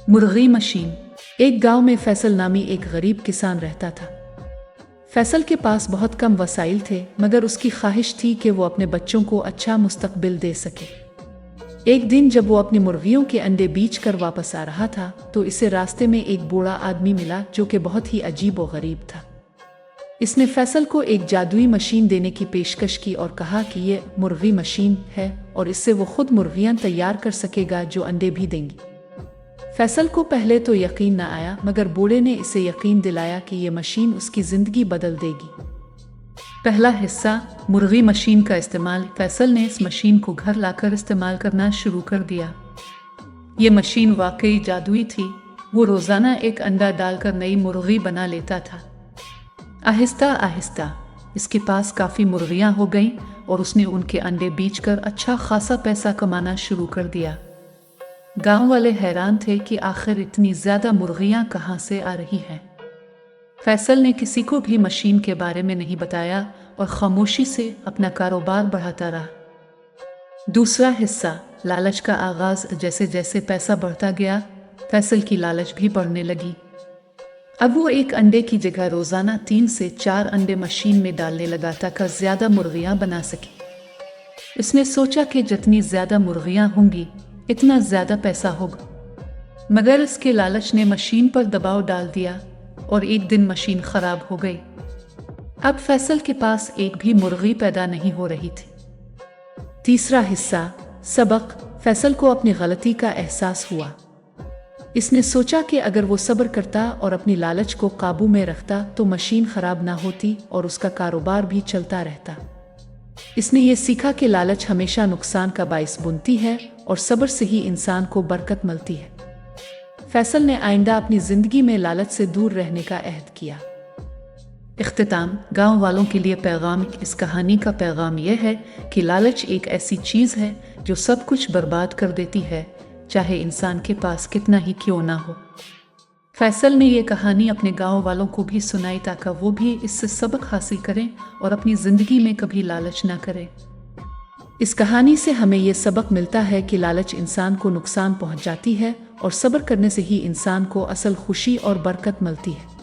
मुर्गी मशीन। एक गांव में फैसल नामी एक गरीब किसान रहता था। फैसल के पास बहुत कम वसाइल थे, मगर उसकी ख्वाहिश थी कि वो अपने बच्चों को अच्छा मुस्तकबिल दे सके। एक दिन जब वो अपनी मुर्गियों के अंडे बीच कर वापस आ रहा था तो इसे रास्ते में एक बूढ़ा आदमी मिला जो कि बहुत ही अजीब और गरीब था। इसने फैसल को एक जादुई मशीन देने की पेशकश की और कहा कि ये मुर्गी मशीन है और इससे वो खुद मुर्गियां तैयार कर सकेगा जो अंडे भी देंगी। फैसल को पहले तो यकीन न आया, मगर बूढ़े ने इसे यकीन दिलाया कि ये मशीन उसकी जिंदगी बदल देगी। पहला हिस्सा, मुर्गी मशीन का इस्तेमाल। फैसल ने इस मशीन को घर लाकर इस्तेमाल करना शुरू कर दिया। ये मशीन वाकई जादुई थी। वो रोजाना एक अंडा डालकर नई मुर्गी बना लेता था। आहिस्ता आहिस्ता इसके पास काफी मुर्गियां हो गईं और उसने उनके अंडे बेचकर अच्छा खासा पैसा कमाना शुरू कर दिया। गांव वाले हैरान थे कि आखिर इतनी ज्यादा मुर्गियां कहां से आ रही हैं। फैसल ने किसी को भी मशीन के बारे में नहीं बताया और खामोशी से अपना कारोबार बढ़ाता रहा। दूसरा हिस्सा, लालच का आगाज। जैसे जैसे पैसा बढ़ता गया, फैसल की लालच भी बढ़ने लगी। अब वो एक अंडे की जगह रोजाना 3 से 4 अंडे मशीन में डालने लगा ताकि ज्यादा मुर्गियां बना सके। इसने सोचा कि जितनी ज्यादा मुर्गियां होंगी इतना ज्यादा पैसा होगा, मगर इसके लालच ने मशीन पर दबाव डाल दिया और एक दिन मशीन खराब हो गई। अब फैसल के पास एक भी मुर्गी पैदा नहीं हो रही थी। तीसरा हिस्सा, सबक। फैसल को अपनी गलती का एहसास हुआ। इसने सोचा कि अगर वो सब्र करता और अपनी लालच को काबू में रखता तो मशीन खराब ना होती और उसका कारोबार भी चलता रहता। इसने ये सीखा कि लालच हमेशा नुकसान का बाइस बनती है और सब्र से ही इंसान को बरकत मिलती है। फैसल ने आइंदा अपनी जिंदगी में लालच से दूर रहने का अहद किया। इख्तिताम, गांव वालों के लिए पैगाम। इस कहानी का पैगाम यह है कि लालच एक ऐसी चीज है जो सब कुछ बर्बाद कर देती है, चाहे इंसान के पास कितना ही क्यों ना हो। फैसल ने ये कहानी अपने गांव वालों को भी सुनाई ताकि वो भी इससे सबक हासिल करें और अपनी जिंदगी में कभी लालच ना करें। इस कहानी से हमें ये सबक मिलता है कि लालच इंसान को नुकसान पहुंचाती है और सब्र करने से ही इंसान को असल खुशी और बरकत मिलती है।